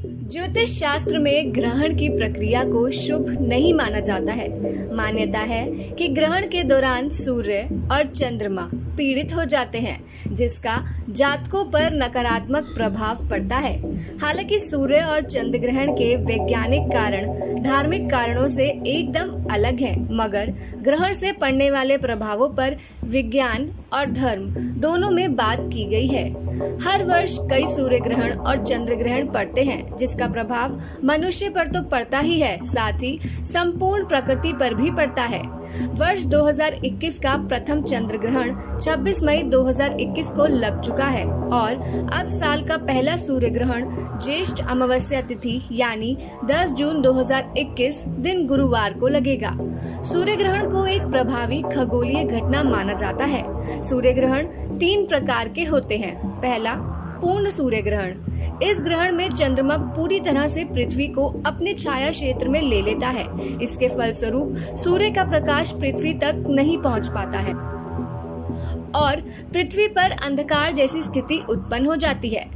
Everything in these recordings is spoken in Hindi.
ज्योतिष शास्त्र में ग्रहण की प्रक्रिया को शुभ नहीं माना जाता है। मान्यता है कि ग्रहण के दौरान सूर्य और चंद्रमा पीड़ित हो जाते हैं, जिसका जातकों पर नकारात्मक प्रभाव पड़ता है। हालांकि सूर्य और चंद्र ग्रहण के वैज्ञानिक कारण धार्मिक कारणों से एकदम अलग हैं, मगर ग्रहण से पड़ने वाले प्रभावों पर विज्ञान और धर्म दोनों में बात की गई है। हर वर्ष कई सूर्य ग्रहण और चंद्र ग्रहण पड़ते हैं, जिसका प्रभाव मनुष्य पर तो पड़ता ही है, साथ ही संपूर्ण प्रकृति पर भी पड़ता है। वर्ष 2021 का प्रथम चंद्र ग्रहण 26 मई 2021 को लग चुका है और अब साल का पहला सूर्य ग्रहण ज्येष्ठ अमावस्या तिथि यानी 10 जून 2021 दिन गुरुवार को लगेगा। सूर्य ग्रहण को एक प्रभावी खगोलीय घटना माना जाता है। सूर्य ग्रहण 3 प्रकार के होते हैं। पहला, पूर्ण सूर्य ग्रहण। इस ग्रहण में चंद्रमा पूरी तरह से पृथ्वी को अपने छाया क्षेत्र में ले लेता है। इसके फलस्वरूप सूर्य का प्रकाश पृथ्वी तक नहीं पहुंच पाता है और पृथ्वी पर अंधकार जैसी स्थिति उत्पन्न हो जाती है।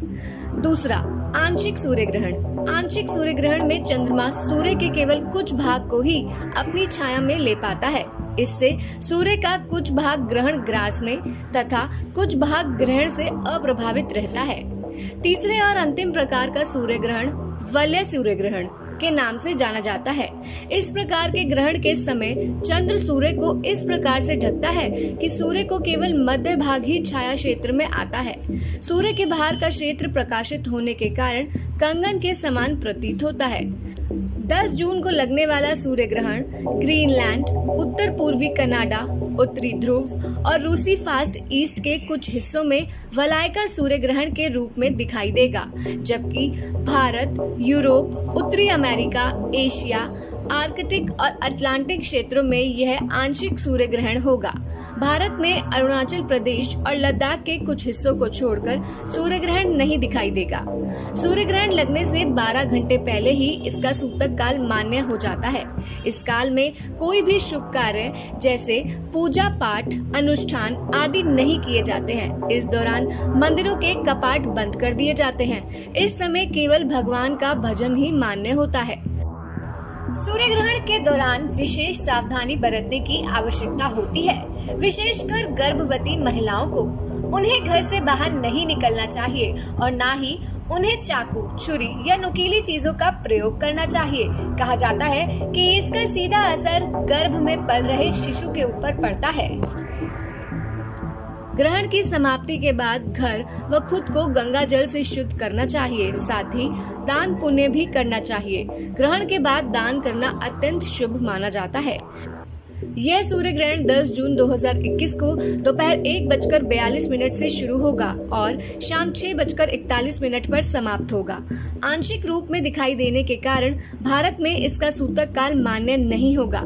दूसरा, आंशिक सूर्य ग्रहण। आंशिक सूर्य ग्रहण में चंद्रमा सूर्य के केवल कुछ भाग को ही अपनी छाया में ले पाता है। इससे सूर्य का कुछ भाग ग्रहण ग्रास में तथा कुछ भाग ग्रहण से अप्रभावित रहता है। तीसरे और अंतिम प्रकार का सूर्य ग्रहण वलय सूर्य ग्रहण के नाम से जाना जाता है। इस प्रकार के ग्रहण के समय चंद्र सूर्य को इस प्रकार से ढकता है कि सूर्य को केवल मध्य भाग ही छाया क्षेत्र में आता है। सूर्य के बाहर का क्षेत्र प्रकाशित होने के कारण कंगन के समान प्रतीत होता है। 10 जून को लगने वाला सूर्य ग्रहण ग्रीनलैंड, उत्तर पूर्वी कनाडा, उत्तरी ध्रुव और रूसी फास्ट ईस्ट के कुछ हिस्सों में वलयाकार सूर्य ग्रहण के रूप में दिखाई देगा, जबकि भारत, यूरोप, उत्तरी अमेरिका, एशिया, आर्कटिक और अटलांटिक क्षेत्रों में यह आंशिक सूर्य ग्रहण होगा। भारत में अरुणाचल प्रदेश और लद्दाख के कुछ हिस्सों को छोड़कर सूर्य ग्रहण नहीं दिखाई देगा। सूर्य ग्रहण लगने से 12 घंटे पहले ही इसका सूतक काल मान्य हो जाता है। इस काल में कोई भी शुभ कार्य जैसे पूजा पाठ, अनुष्ठान आदि नहीं किए जाते हैं। इस दौरान मंदिरों के कपाट बंद कर दिए जाते हैं। इस समय केवल भगवान का भजन ही मान्य होता है। सूर्य ग्रहण के दौरान विशेष सावधानी बरतने की आवश्यकता होती है, विशेषकर गर्भवती महिलाओं को। उन्हें घर से बाहर नहीं निकलना चाहिए और ना ही उन्हें चाकू, छुरी या नुकीली चीजों का प्रयोग करना चाहिए। कहा जाता है कि इसका सीधा असर गर्भ में पल रहे शिशु के ऊपर पड़ता है। ग्रहण की समाप्ति के बाद घर व खुद को गंगा जल से शुद्ध करना चाहिए, साथ ही दान पुण्य भी करना चाहिए। ग्रहण के बाद दान करना अत्यंत शुभ माना जाता है। यह सूर्य ग्रहण 10 जून 2021 को दोपहर 1:42 से शुरू होगा और शाम 6:41 पर समाप्त होगा। आंशिक रूप में दिखाई देने के कारण भारत में इसका सूतक काल मान्य नहीं होगा।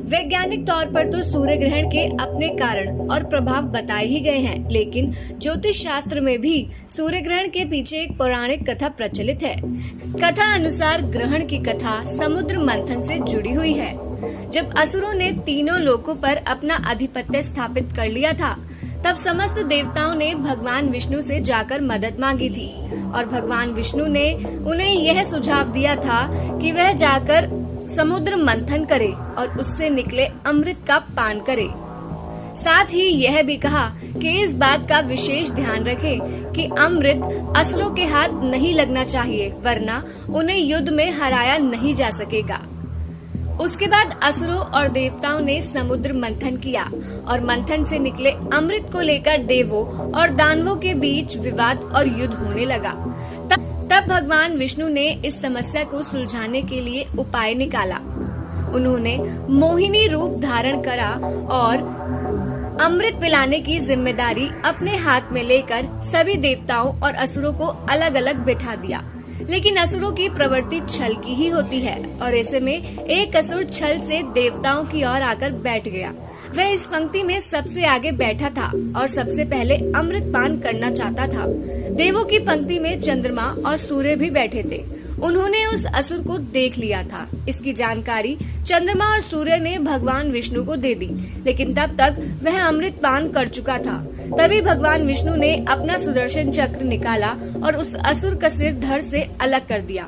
वैज्ञानिक तौर पर तो सूर्य ग्रहण के अपने कारण और प्रभाव बताए ही गए हैं, लेकिन ज्योतिष शास्त्र में भी सूर्य ग्रहण के पीछे एक पौराणिक कथा प्रचलित है। कथा अनुसार ग्रहण की कथा समुद्र मंथन से जुड़ी हुई है। जब असुरों ने तीनों लोकों पर अपना आधिपत्य स्थापित कर लिया था, तब समस्त देवताओं ने भगवान विष्णु से जाकर मदद मांगी थी और भगवान विष्णु ने उन्हें यह सुझाव दिया था कि वह जाकर समुद्र मंथन करे और उससे निकले अमृत का पान करे। साथ ही यह भी कहा कि इस बात का विशेष ध्यान रखें कि अमृत असुरों के हाथ नहीं लगना चाहिए, वरना उन्हें युद्ध में हराया नहीं जा सकेगा। उसके बाद असुरों और देवताओं ने समुद्र मंथन किया और मंथन से निकले अमृत को लेकर देवों और दानवों के बीच विवाद और युद्ध होने लगा। तब भगवान विष्णु ने इस समस्या को सुलझाने के लिए उपाय निकाला। उन्होंने मोहिनी रूप धारण करा और अमृत पिलाने की जिम्मेदारी अपने हाथ में लेकर सभी देवताओं और असुरों को अलग अलग बिठा दिया। लेकिन असुरों की प्रवृत्ति छल की ही होती है और ऐसे में एक असुर छल से देवताओं की ओर आकर बैठ गया। वह इस पंक्ति में सबसे आगे बैठा था और सबसे पहले अमृत पान करना चाहता था। देवों की पंक्ति में चंद्रमा और सूर्य भी बैठे थे। उन्होंने उस असुर को देख लिया था। इसकी जानकारी चंद्रमा और सूर्य ने भगवान विष्णु को दे दी, लेकिन तब तक वह अमृत पान कर चुका था। तभी भगवान विष्णु ने अपना सुदर्शन चक्र निकाला और उस असुर का सिर धड़ से अलग कर दिया।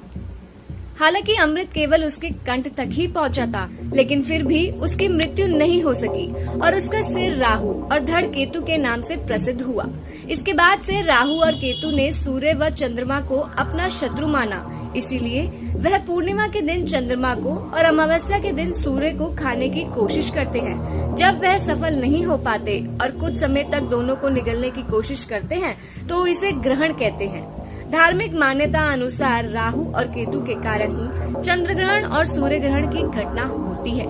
हालांकि अमृत केवल उसके कंठ तक ही पहुंचा था, लेकिन फिर भी उसकी मृत्यु नहीं हो सकी और उसका सिर राहु और धड़ केतु के नाम से प्रसिद्ध हुआ। इसके बाद से राहु और केतु ने सूर्य व चंद्रमा को अपना शत्रु माना, इसीलिए वह पूर्णिमा के दिन चंद्रमा को और अमावस्या के दिन सूर्य को खाने की कोशिश करते हैं। जब वह सफल नहीं हो पाते और कुछ समय तक दोनों को निगलने की कोशिश करते हैं तो इसे ग्रहण कहते हैं। धार्मिक मान्यता अनुसार राहु और केतु के कारण ही चंद्र ग्रहण और सूर्य ग्रहण की घटना होती है।